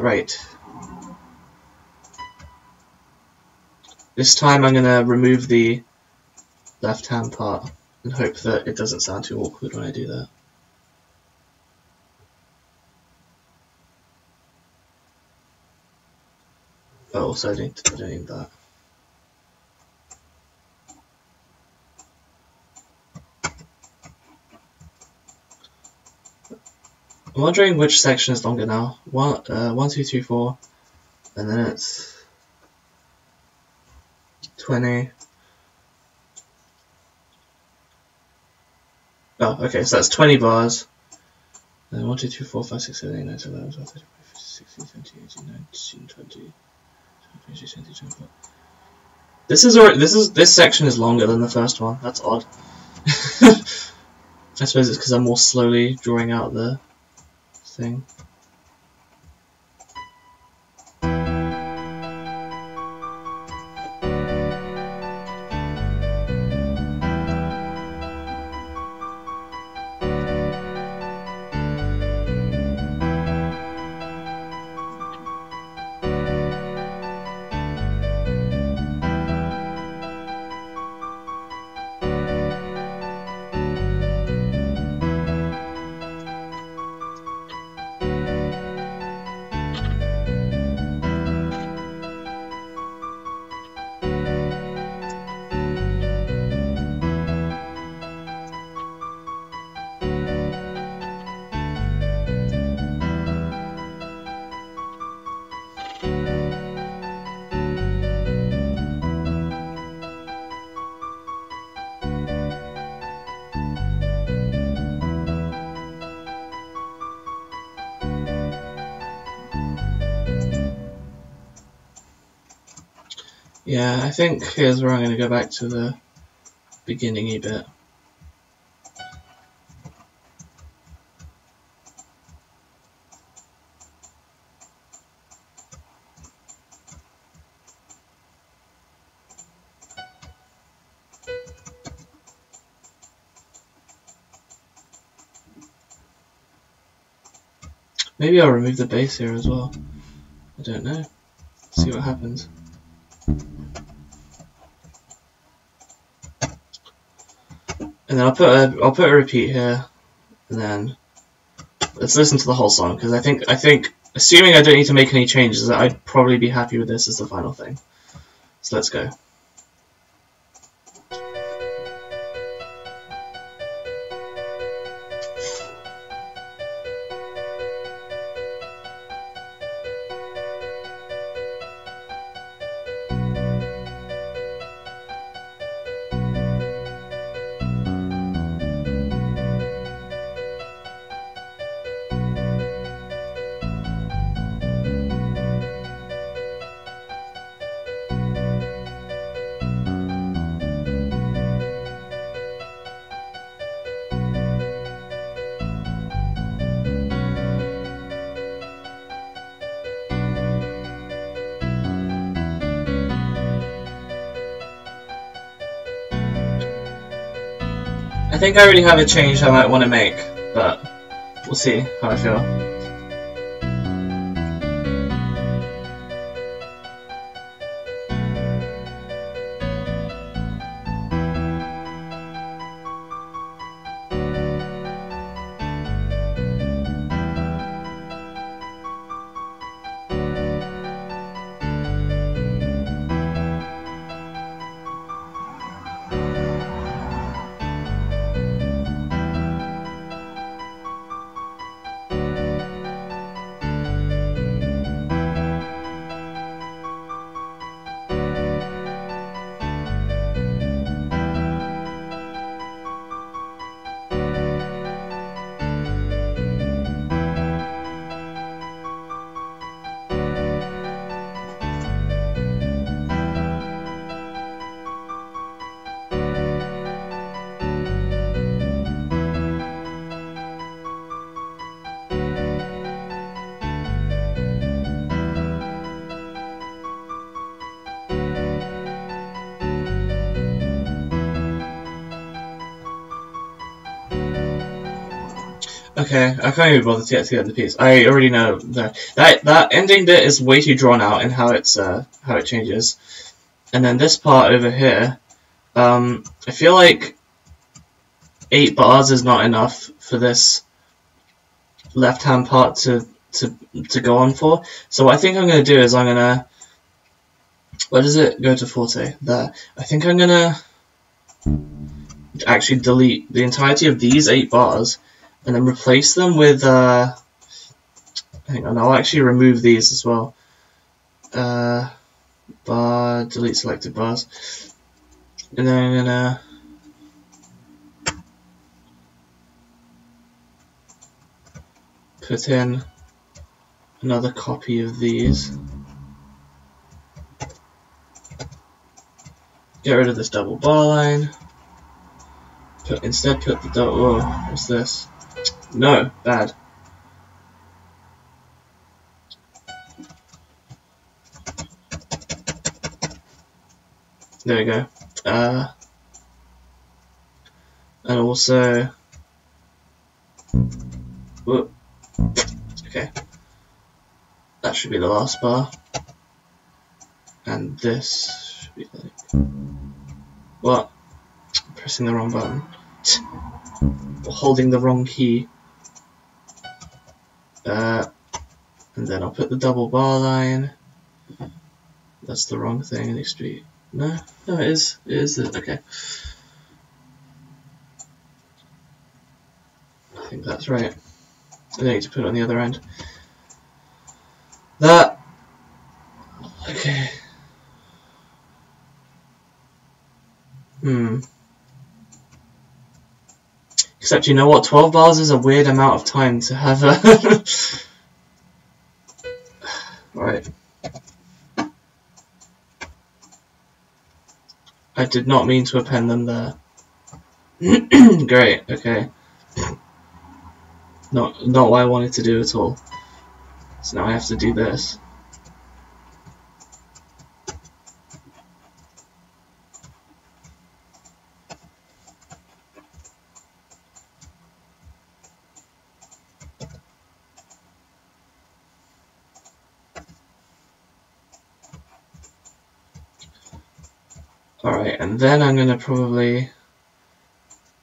Right. This time I'm gonna remove the left hand part and hope that it doesn't sound too awkward when I do that. Oh, also I don't need that. I'm wondering which section is longer now. 1, 2, 3, 4, and then it's 20. Oh, okay, so that's 20 bars. And then 1, 2, 3, 4, 5, 6, 7, 8, 9, 10, 11, 12, 13, 14, 15, 16, 17, 18, 19, 20, 22, 23, 24. This section is longer than the first one. That's odd. I suppose it's because I'm more slowly drawing out the thing. Yeah, I think here's where I'm going to go back to the beginning-y bit. Maybe I'll remove the bass here as well. I don't know. See what happens. And then I'll put a repeat here, and then let's listen to the whole song, because I think assuming I don't need to make any changes, I'd probably be happy with this as the final thing. So let's go. I think I already have a change I might want to make, but we'll see how I feel. Okay, I can't even bother to get the piece. I already know that ending bit is way too drawn out in how it changes, and then this part over here, I feel like 8 bars is not enough for this left hand part to go on for. So what I think I'm gonna do is I'm gonna, where does it go to forte? There. I think I'm gonna actually delete the entirety of these 8 bars. And then replace them with, hang on, I'll actually remove these as well. Bar, delete selected bars. And then I'm gonna put in another copy of these. Get rid of this double bar line. Instead put the double, oh, what's this? No, bad. There we go. And also, whoop. Okay, that should be the last bar, and this should be like, what? I'm pressing the wrong button, or holding the wrong key. And then I'll put the double bar line. That's the wrong thing. It needs to be, no, it is. It is. Okay. I think that's right. I need to put it on the other end. That. Okay. Except, you know what? 12 bars is a weird amount of time to have a. Right. I did not mean to append them there. Great, okay. Not what I wanted to do at all. So now I have to do this. Alright, and then I'm going to probably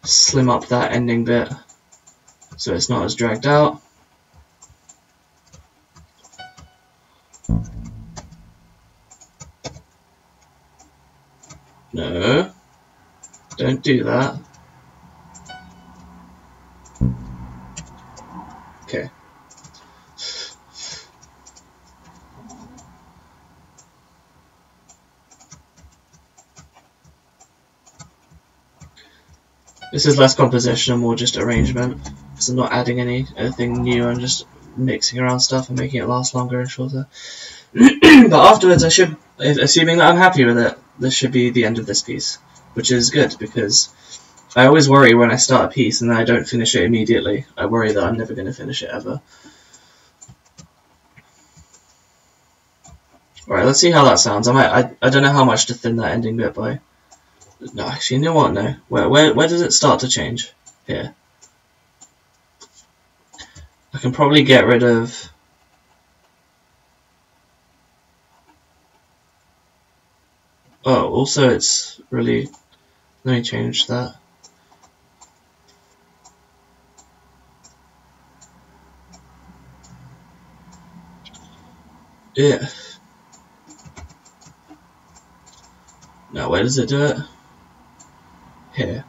slim up that ending bit so it's not as dragged out. No, don't do that. Okay. This is less composition and more just arrangement, because I'm not adding anything new, I'm just mixing around stuff and making it last longer and shorter. But afterwards I should, assuming that I'm happy with it, this should be the end of this piece, which is good, because I always worry when I start a piece and then I don't finish it immediately. I worry that I'm never going to finish it ever. Alright, let's see how that sounds. I don't know how much to thin that ending bit by. No, actually, you know what? No. Where does it start to change? Here. I can probably get rid of. Oh, also it's really. Let me change that. Yeah. Now, where does it do it? Here.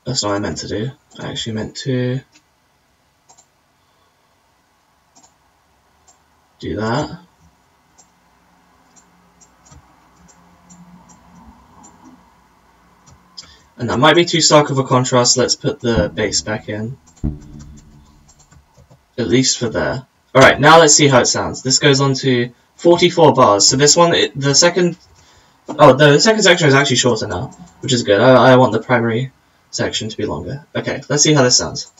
That's not what I meant to do. I actually meant to do that. And that might be too stark of a contrast. Let's put the bass back in. At least for there. Alright, now let's see how it sounds. This goes on to 44 bars. So this one, the second section is actually shorter now, which is good. I want the primary section to be longer. Okay, let's see how this sounds.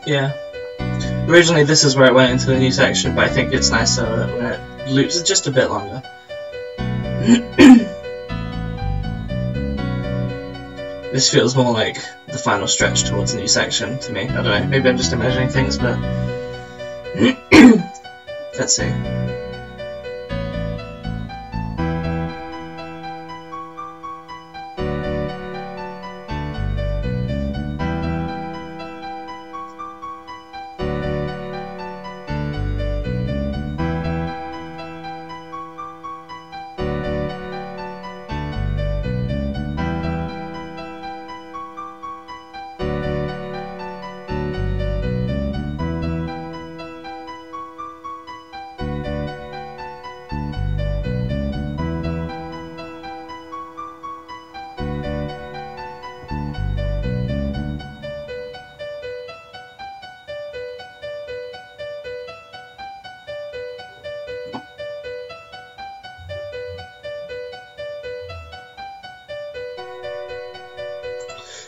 Yeah. Originally this is where it went into the new section, but I think it's nicer when it loops just a bit longer. This feels more like the final stretch towards the new section to me. I don't know, maybe I'm just imagining things, but let's see.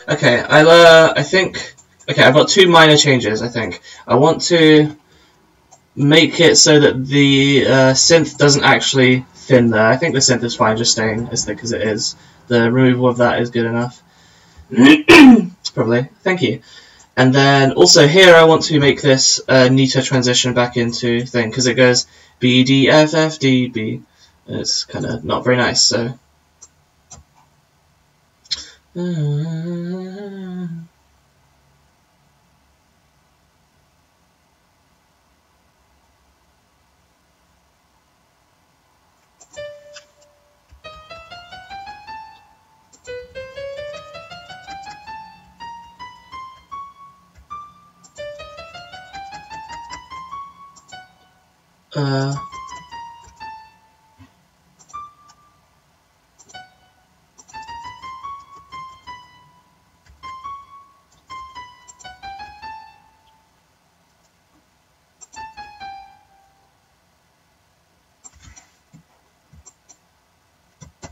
Okay, I think. Okay, I've got two minor changes. I think I want to make it so that the synth doesn't actually thin there. I think the synth is fine, just staying as thick as it is. The removal of that is good enough. Probably. Thank you. And then also here I want to make this neater transition back into thing because it goes B D F F D B. And it's kind of not very nice. So. Uh,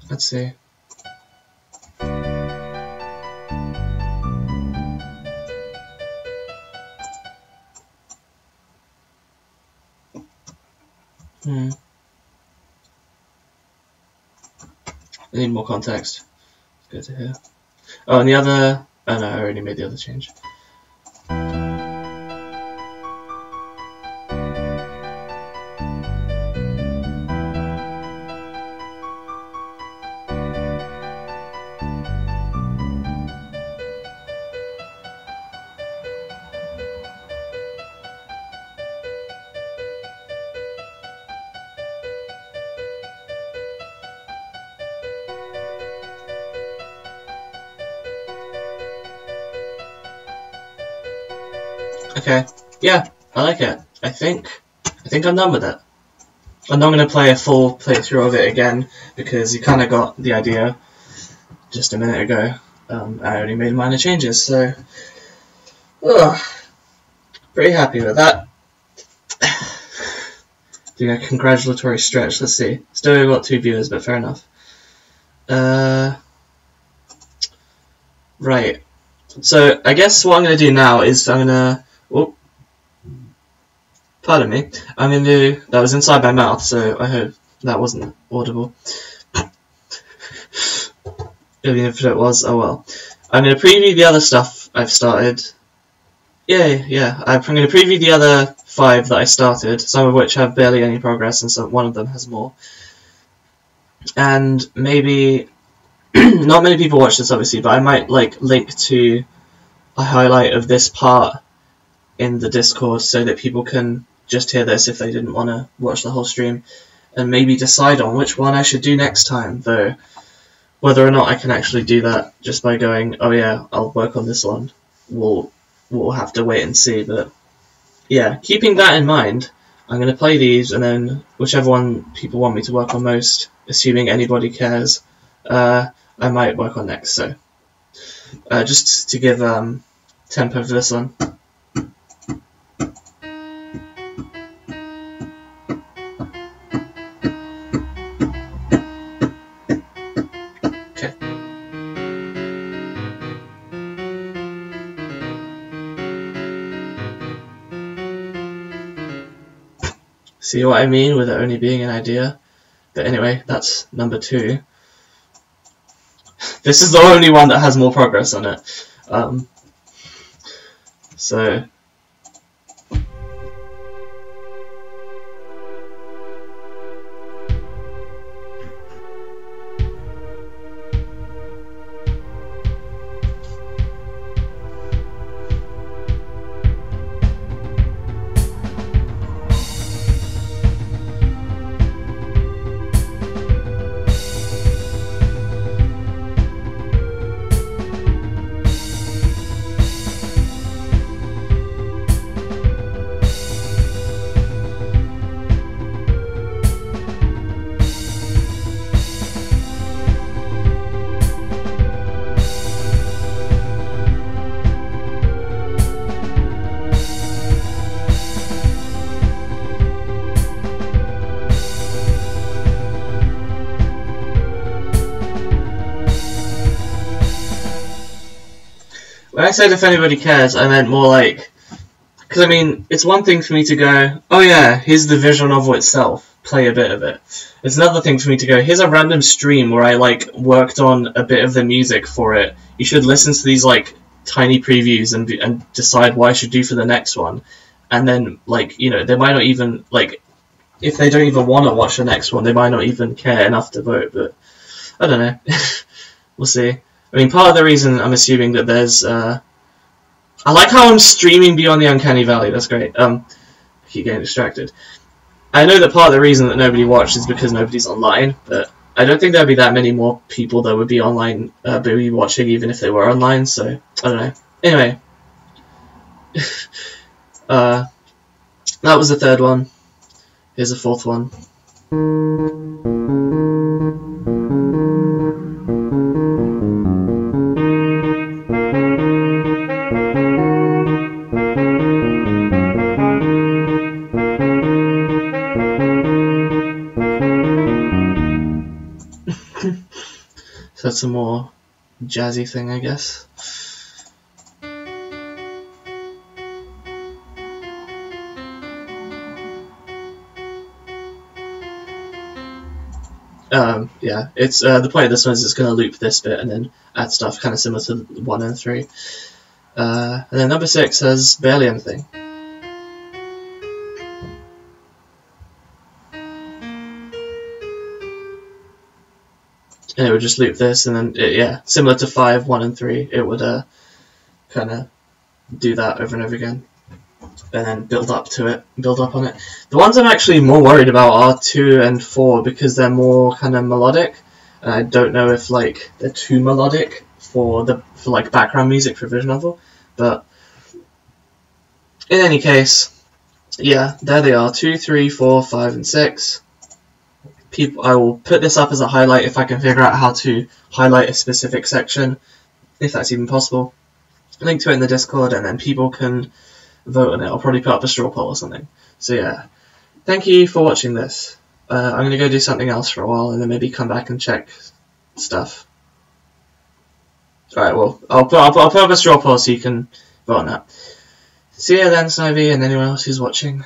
let's see. I need more context. Good to hear. Oh, and the other... Oh no, I already made the other change. Okay, yeah, I like it. I think I'm done with it. I'm not going to play a full playthrough of it again, because you kind of got the idea just a minute ago. I only made minor changes, so... pretty happy with that. Doing a congratulatory stretch, let's see. Still got 2 viewers, but fair enough. Right. So, I guess what I'm going to do now is I'm going to... Oh, pardon me. I'm going to do... That was inside my mouth, so I hope that wasn't audible. Even if it was, oh well. I'm going to preview the other stuff I've started. Yeah. I'm going to preview the other 5 that I started, some of which have barely any progress, and one of them has more. And maybe... not many people watch this, obviously, but I might link to a highlight of this part in the Discord so that people can just hear this if they didn't want to watch the whole stream, and maybe decide on which one I should do next time, though whether or not I can actually do that just by going, oh yeah, I'll work on this one, we'll have to wait and see. But yeah, keeping that in mind, I'm going to play these, and then whichever one people want me to work on most, assuming anybody cares, I might work on next. So just to give tempo for this one. Okay. See what I mean with it only being an idea? But anyway, that's number 2. This is the only one that has more progress on it. So... When I said if anybody cares, I meant more like... Because, I mean, it's one thing for me to go, oh yeah, here's the visual novel itself, play a bit of it. It's another thing for me to go, here's a random stream where I, worked on a bit of the music for it. You should listen to these, tiny previews and decide what I should do for the next one. And then, they might not even, if they don't even want to watch the next one, they might not even care enough to vote, but I don't know. We'll see. I mean, part of the reason I'm assuming that there's, I like how I'm streaming Beyond the Uncanny Valley, that's great. I keep getting distracted. I know that part of the reason that nobody watched is because nobody's online, but I don't think there'd be that many more people that would be online, be watching even if they were online, so, I don't know. Anyway. That was the third one. Here's a fourth one. So that's a more jazzy thing, I guess. Yeah, it's the point of this one is it's going to loop this bit and then add stuff kind of similar to 1 and 3. And then number 6 has barely anything. And it would just loop this, and then yeah, similar to 5, 1, and 3, it would kind of do that over and over again, and then build up to it, build up on it. The ones I'm actually more worried about are 2 and 4 because they're more kind of melodic. And I don't know if like they're too melodic for like background music for visual novel, but in any case, yeah, there they are: 2, 3, 4, 5, and 6. I will put this up as a highlight if I can figure out how to highlight a specific section, if that's even possible. Link to it in the Discord, and then people can vote on it. I'll probably put up a straw poll or something. So yeah, thank you for watching this. I'm going to go do something else for a while, and then maybe come back and check stuff. Alright, well, I'll put up a straw poll so you can vote on that. See you then, Snivy, and anyone else who's watching.